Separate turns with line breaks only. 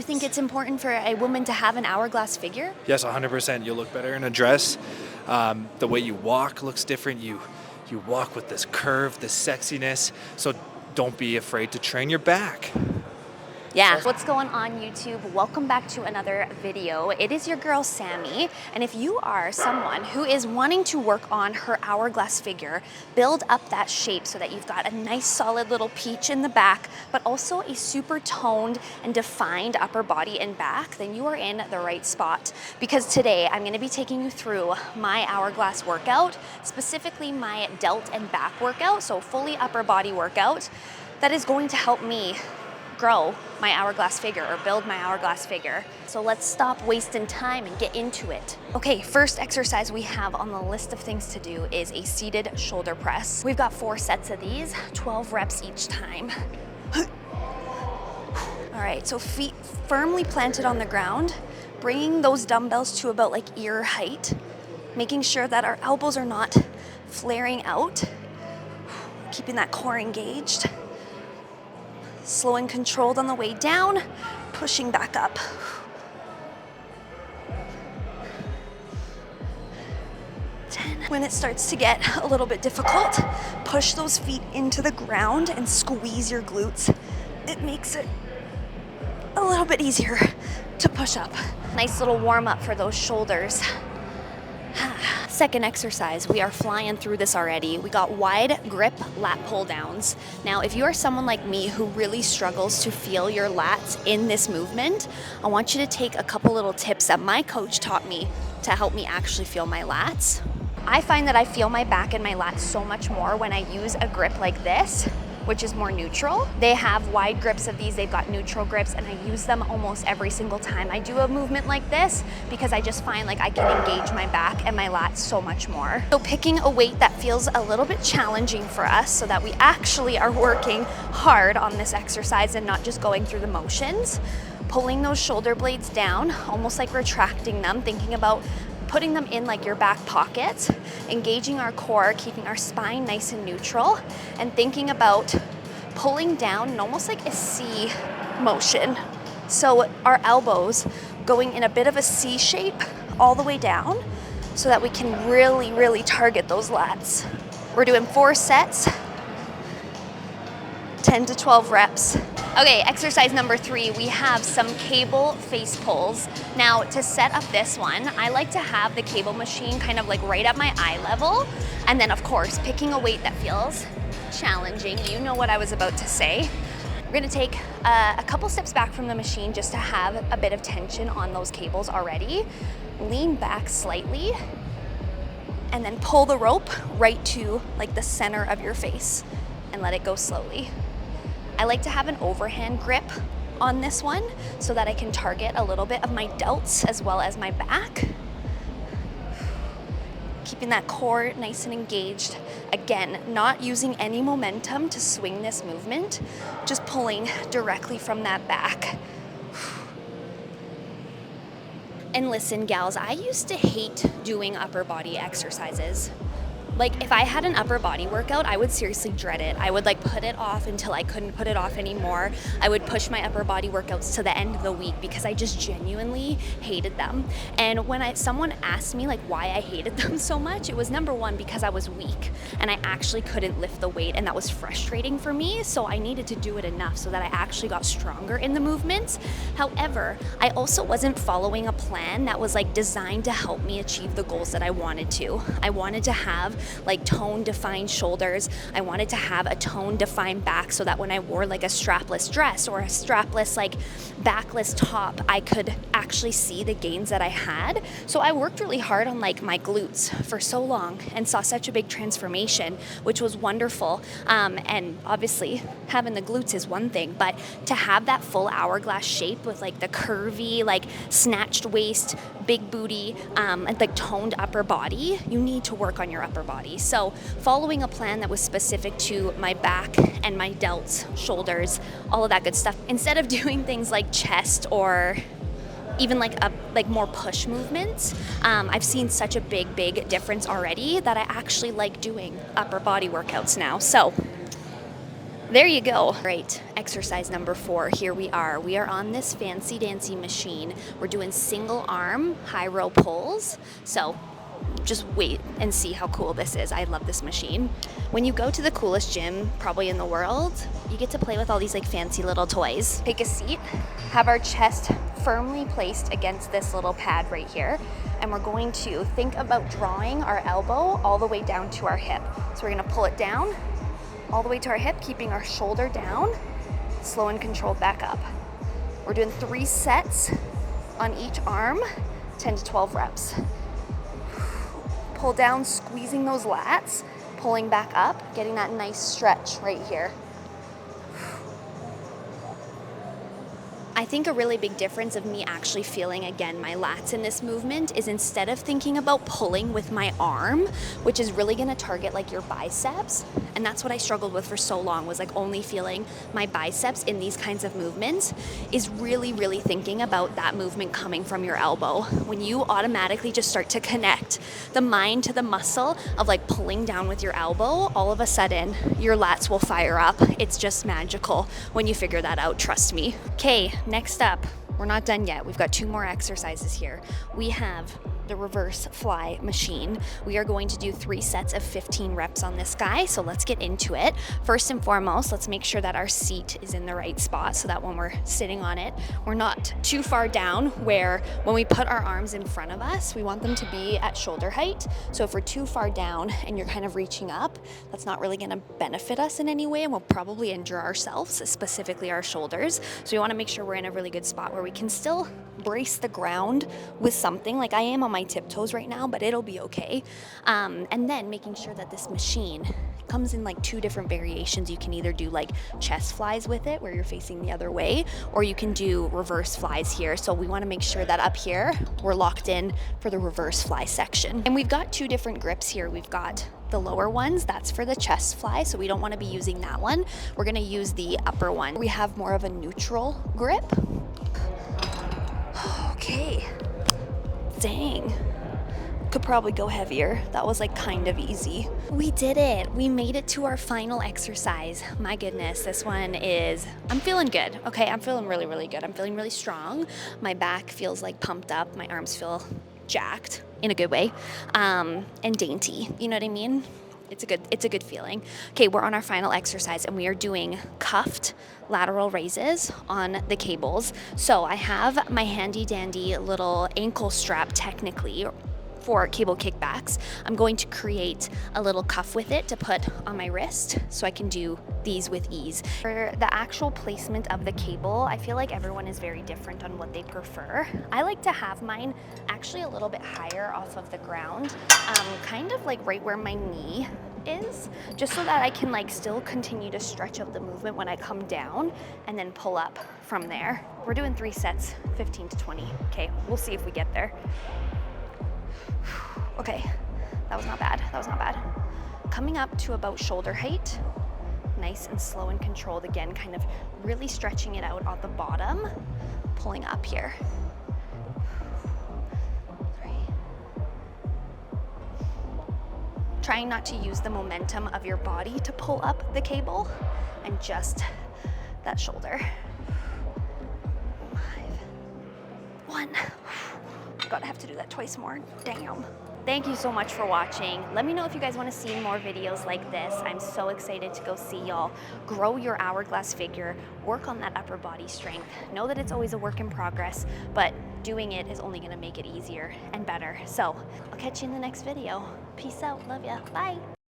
you think it's important for a woman to have an hourglass figure?
Yes, 100%. You'll look better in a dress. The way you walk looks different. You walk with this curve, this sexiness. So don't be afraid to train your back.
Yeah. What's going on YouTube? Welcome back to another video. It is your girl Sammy, and if you are someone who is wanting to work on her hourglass figure, build up that shape so that you've got a nice solid little peach in the back, but also a super toned and defined upper body and back, then you are in the right spot. Because today I'm going to be taking you through my hourglass workout, specifically my delt and back workout, so fully upper body workout that is going to help me grow my hourglass figure or build my hourglass figure. So let's stop wasting time and get into it. Okay, first exercise we have on the list of things to do is a seated shoulder press. We've got 4 sets of these, 12 reps each time. All right, so feet firmly planted on the ground, bringing those dumbbells to about like ear height, making sure that our elbows are not flaring out, keeping that core engaged. Slow and controlled on the way down, pushing back up. When it starts to get a little bit difficult, push those feet into the ground and squeeze your glutes. It makes it a little bit easier to push up. Nice little warm up for those shoulders. Second exercise, we are flying through this already. We got wide grip lat pull downs. Now, if you are someone like me who really struggles to feel your lats in this movement, I want you to take a couple little tips that my coach taught me to help me actually feel my lats. I find that I feel my back and my lats so much more when I use a grip like this, which is more neutral. They have wide grips of these, they've got neutral grips, and I use them almost every single time I do a movement like this because I just find like I can engage my back and my lats so much more. So picking a weight that feels a little bit challenging for us so that we actually are working hard on this exercise and not just going through the motions. Pulling those shoulder blades down, almost like retracting them, thinking about putting them in like your back pockets, engaging our core, keeping our spine nice and neutral, and thinking about pulling down in almost like a C motion. So our elbows going in a bit of a C shape all the way down so that we can really, really target those lats. We're doing 4 sets, 10 to 12 reps. Okay, exercise number 3, we have some cable face pulls. Now, to set up this one, I like to have the cable machine kind of like right at my eye level. And then of course, picking a weight that feels challenging. You know what I was about to say. We're gonna take a couple steps back from the machine just to have a bit of tension on those cables already. Lean back slightly and then pull the rope right to like the center of your face and let it go slowly. I like to have an overhand grip on this one so that I can target a little bit of my delts as well as my back. Keeping that core nice and engaged. Again, not using any momentum to swing this movement, just pulling directly from that back. And listen, gals, I used to hate doing upper body exercises. Like if I had an upper body workout, I would seriously dread it. I would like put it off until I couldn't put it off anymore. I would push my upper body workouts to the end of the week because I just genuinely hated them. And when someone asked me like why I hated them so much, it was number 1 because I was weak and I actually couldn't lift the weight, and that was frustrating for me. So I needed to do it enough so that I actually got stronger in the movements. However, I also wasn't following a plan that was like designed to help me achieve the goals that I wanted to. I wanted to have like tone defined shoulders. I wanted to have a tone defined back so that when I wore like a strapless dress or a strapless like backless top, I could actually see the gains that I had. So I worked really hard on like my glutes for so long and saw such a big transformation, which was wonderful. And obviously having the glutes is one thing, but to have that full hourglass shape with like the curvy, like snatched waist, big booty, and like toned upper body, you need to work on your upper body. So following a plan that was specific to my back and my delts, shoulders, all of that good stuff, instead of doing things like chest or even like more push movements, I've seen such a big difference already that I actually like doing upper body workouts now. So There you go. Great. Exercise number 4. Here we are. We are on this fancy dancy machine. We're doing single arm high row pulls. So just wait and see how cool this is. I love this machine. When you go to the coolest gym probably in the world, you get to play with all these like fancy little toys. Take a seat, have our chest firmly placed against this little pad right here. And we're going to think about drawing our elbow all the way down to our hip. So we're gonna pull it down all the way to our hip, keeping our shoulder down, slow and controlled back up. We're doing 3 sets on each arm, 10 to 12 reps. Pull down, squeezing those lats, pulling back up, getting that nice stretch right here. I think a really big difference of me actually feeling, again, my lats in this movement is instead of thinking about pulling with my arm, which is really gonna target like your biceps, and that's what I struggled with for so long, was like only feeling my biceps in these kinds of movements, is really, really thinking about that movement coming from your elbow. When you automatically just start to connect the mind to the muscle of like pulling down with your elbow, all of a sudden your lats will fire up. It's just magical when you figure that out, trust me. Okay. Next up, we're not done yet. We've got 2 more exercises here. We have the reverse fly machine. We are going to do 3 sets of 15 reps on this guy, so let's get into it. First and foremost, let's make sure that our seat is in the right spot so that when we're sitting on it, we're not too far down where when we put our arms in front of us, we want them to be at shoulder height. So if we're too far down and you're kind of reaching up, that's not really gonna benefit us in any way, and we'll probably injure ourselves, specifically our shoulders. So we wanna make sure we're in a really good spot where we can still brace the ground with something. Like I am on my tiptoes right now, but it'll be okay. And then making sure that this machine comes in like 2 different variations. You can either do like chest flies with it where you're facing the other way, or you can do reverse flies here. So we want to make sure that up here we're locked in for the reverse fly section. And we've got 2 different grips here. We've got the lower ones, that's for the chest fly, so we don't want to be using that one. We're going to use the upper one. We have more of a neutral grip. Okay. Dang. Could probably go heavier. That was like kind of easy. We did it. We made it to our final exercise. My goodness, this one is, I'm feeling good. Okay, I'm feeling really, really good. I'm feeling really strong. My back feels like pumped up. My arms feel jacked in a good way, and dainty. You know what I mean? It's a good feeling. Okay, we're on our final exercise and we are doing cuffed lateral raises on the cables. So I have my handy dandy little ankle strap technically for cable kickbacks. I'm going to create a little cuff with it to put on my wrist so I can do these with ease. For the actual placement of the cable, I feel like everyone is very different on what they prefer. I like to have mine actually a little bit higher off of the ground, kind of like right where my knee is, just so that I can like still continue to stretch out the movement when I come down and then pull up from there. We're doing 3 sets, 15 to 20. Okay, we'll see if we get there. Okay, that was not bad. That was not bad. Coming up to about shoulder height, nice and slow and controlled. Again, kind of really stretching it out at the bottom, pulling up here. 3. Trying not to use the momentum of your body to pull up the cable, and just that shoulder. 5. 1. God, I have to do that twice more. Damn. Thank you so much for watching. Let me know if you guys want to see more videos like this. I'm so excited to go see y'all grow your hourglass figure, work on that upper body strength. Know that it's always a work in progress, but doing it is only going to make it easier and better. So I'll catch you in the next video. Peace out. Love ya. Bye.